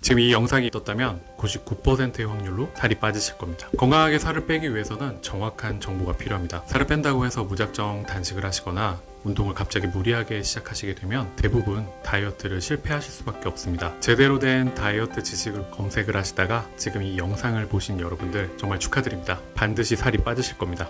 지금 이 영상이 떴다면 99%의 확률로 살이 빠지실 겁니다. 건강하게 살을 빼기 위해서는 정확한 정보가 필요합니다. 살을 뺀다고 해서 무작정 단식을 하시거나 운동을 갑자기 무리하게 시작하시게 되면 대부분 다이어트를 실패하실 수밖에 없습니다. 제대로 된 다이어트 지식을 검색을 하시다가 지금 이 영상을 보신 여러분들 정말 축하드립니다. 반드시 살이 빠지실 겁니다.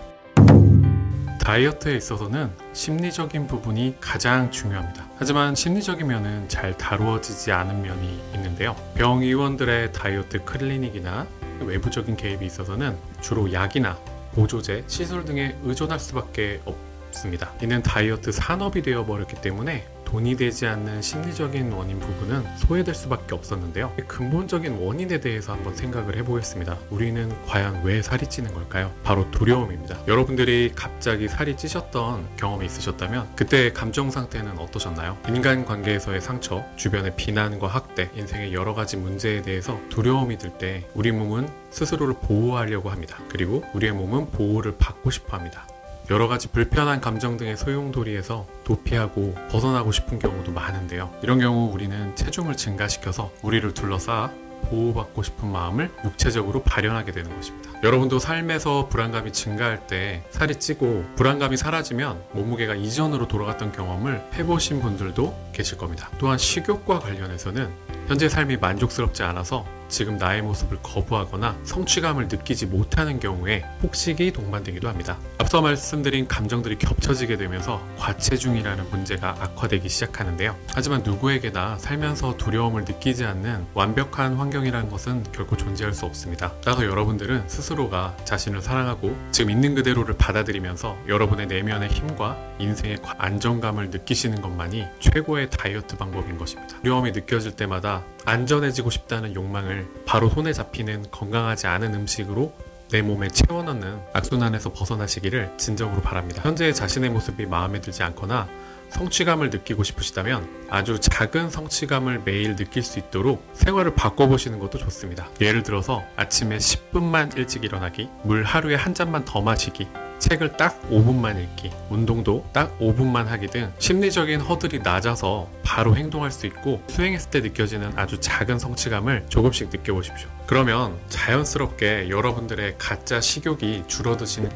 다이어트에 있어서는 심리적인 부분이 가장 중요합니다. 하지만 심리적인 면은 잘 다루어지지 않은 면이 있는데요. 병의원들의 다이어트 클리닉이나 외부적인 개입이 있어서는 주로 약이나 보조제, 시술 등에 의존할 수밖에 없습니다. 이는 다이어트 산업이 되어버렸기 때문에 돈이 되지 않는 심리적인 원인 부분은 소외될 수밖에 없었는데요. 근본적인 원인에 대해서 한번 생각을 해보겠습니다. 우리는 과연 왜 살이 찌는 걸까요? 바로 두려움입니다. 여러분들이 갑자기 살이 찌셨던 경험이 있으셨다면 그때의 감정 상태는 어떠셨나요? 인간관계에서의 상처, 주변의 비난과 학대, 인생의 여러 가지 문제에 대해서 두려움이 들 때 우리 몸은 스스로를 보호하려고 합니다. 그리고 우리의 몸은 보호를 받고 싶어 합니다. 여러 가지 불편한 감정 등의 소용돌이에서 도피하고 벗어나고 싶은 경우도 많은데요. 이런 경우 우리는 체중을 증가시켜서 우리를 둘러싸아 보호받고 싶은 마음을 육체적으로 발현하게 되는 것입니다. 여러분도 삶에서 불안감이 증가할 때 살이 찌고 불안감이 사라지면 몸무게가 이전으로 돌아갔던 경험을 해보신 분들도 계실 겁니다. 또한 식욕과 관련해서는 현재 삶이 만족스럽지 않아서 지금 나의 모습을 거부하거나 성취감을 느끼지 못하는 경우에 폭식이 동반되기도 합니다. 앞서 말씀드린 감정들이 겹쳐지게 되면서 과체중이라는 문제가 악화되기 시작하는데요. 하지만 누구에게나 살면서 두려움을 느끼지 않는 완벽한 환경이라는 것은 결코 존재할 수 없습니다. 따라서 여러분들은 스스로가 자신을 사랑하고 지금 있는 그대로를 받아들이면서 여러분의 내면의 힘과 인생의 안정감을 느끼시는 것만이 최고의 다이어트 방법인 것입니다. 두려움이 느껴질 때마다 안전해지고 싶다는 욕망을 바로 손에 잡히는 건강하지 않은 음식으로 내 몸에 채워넣는 악순환에서 벗어나시기를 진정으로 바랍니다. 현재 자신의 모습이 마음에 들지 않거나 성취감을 느끼고 싶으시다면 아주 작은 성취감을 매일 느낄 수 있도록 생활을 바꿔보시는 것도 좋습니다. 예를 들어서 아침에 10분만 일찍 일어나기, 물 하루에 한 잔만 더 마시기, 책을 딱 5분만 읽기, 운동도 딱 5분만 하기 등 심리적인 허들이 낮아서 바로 행동할 수 있고 수행했을 때 느껴지는 아주 작은 성취감을 조금씩 느껴보십시오. 그러면 자연스럽게 여러분들의 가짜 식욕이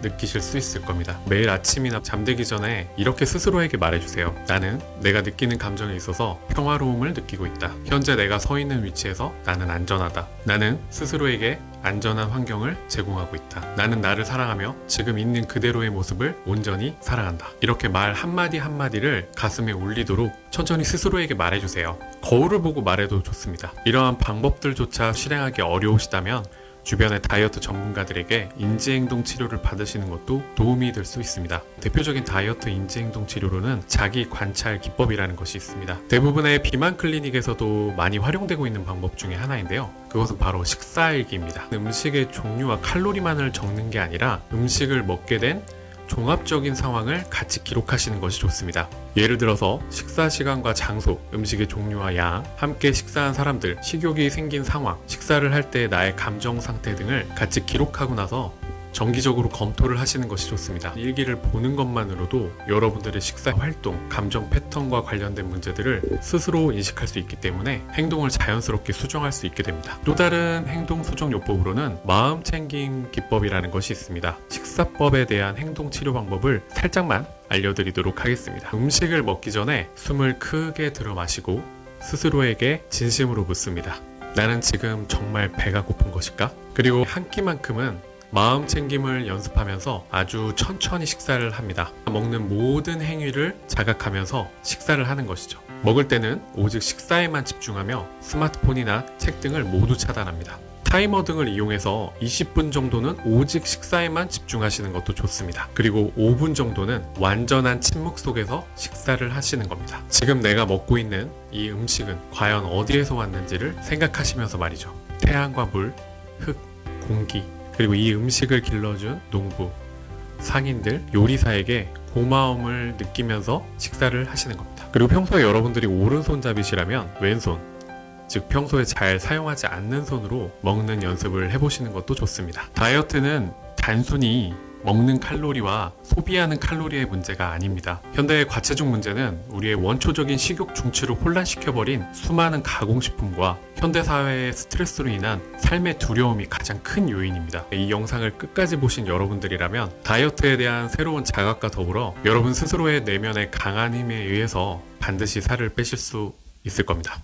느끼실 수 있을 겁니다. 매일 아침이나 잠들기 전에 이렇게 스스로에게 말해주세요. 나는 내가 느끼는 감정에 있어서 평화로움을 느끼고 있다. 현재 내가 서 있는 위치에서 나는 안전하다. 나는 스스로에게 안전한 환경을 제공하고 있다. 나는 나를 사랑하며 지금 있는 그대로의 모습을 온전히 사랑한다. 이렇게 말 한마디 한마디를 가슴에 울리도록 천천히 스스로에게 말해주세요. 거울을 보고 말해도 좋습니다. 이러한 방법들조차 실행하기 어려우시다면 주변의 다이어트 전문가들에게 인지행동 치료를 받으시는 것도 도움이 될 수 있습니다. 대표적인 다이어트 인지행동 치료로는 자기 관찰 기법이라는 것이 있습니다. 대부분의 비만 클리닉에서도 많이 활용되고 있는 방법 중에 하나인데요. 그것은 바로 식사일기입니다. 음식의 종류와 칼로리만을 적는 게 아니라 음식을 먹게 된 종합적인 상황을 같이 기록하시는 것이 좋습니다. 예를 들어서 식사 시간과 장소, 음식의 종류와 양, 함께 식사한 사람들, 식욕이 생긴 상황, 식사를 할 때 나의 감정 상태 등을 같이 기록하고 나서 정기적으로 검토를 하시는 것이 좋습니다. 일기를 보는 것만으로도 여러분들의 식사 활동, 감정 패턴과 관련된 문제들을 스스로 인식할 수 있기 때문에 행동을 자연스럽게 수정할 수 있게 됩니다. 또 다른 행동 수정 요법으로는 마음 챙김 기법이라는 것이 있습니다. 식사법에 대한 행동 치료 방법을 살짝만 알려드리도록 하겠습니다. 음식을 먹기 전에 숨을 크게 들어 마시고 스스로에게 진심으로 묻습니다. 나는 지금 정말 배가 고픈 것일까? 그리고 한 끼만큼은 마음 챙김을 연습하면서 아주 천천히 식사를 합니다. 먹는 모든 행위를 자각하면서 식사를 하는 것이죠. 먹을 때는 오직 식사에만 집중하며 스마트폰이나 책 등을 모두 차단합니다. 타이머 등을 이용해서 20분 정도는 오직 식사에만 집중하시는 것도 좋습니다. 그리고 5분 정도는 완전한 침묵 속에서 식사를 하시는 겁니다. 지금 내가 먹고 있는 이 음식은 과연 어디에서 왔는지를 생각하시면서 말이죠. 태양과 물, 흙, 공기, 그리고 이 음식을 길러준 농부, 상인들, 요리사에게 고마움을 느끼면서 식사를 하시는 겁니다. 그리고 평소에 여러분들이 오른손잡이시라면 왼손, 즉 평소에 잘 사용하지 않는 손으로 먹는 연습을 해보시는 것도 좋습니다. 다이어트는 단순히 먹는 칼로리와 소비하는 칼로리의 문제가 아닙니다. 현대의 과체중 문제는 우리의 원초적인 식욕 중추를 혼란시켜버린 수많은 가공식품과 현대사회의 스트레스로 인한 삶의 두려움이 가장 큰 요인입니다. 이 영상을 끝까지 보신 여러분들이라면 다이어트에 대한 새로운 자각과 더불어 여러분 스스로의 내면의 강한 힘에 의해서 반드시 살을 빼실 수 있을 겁니다.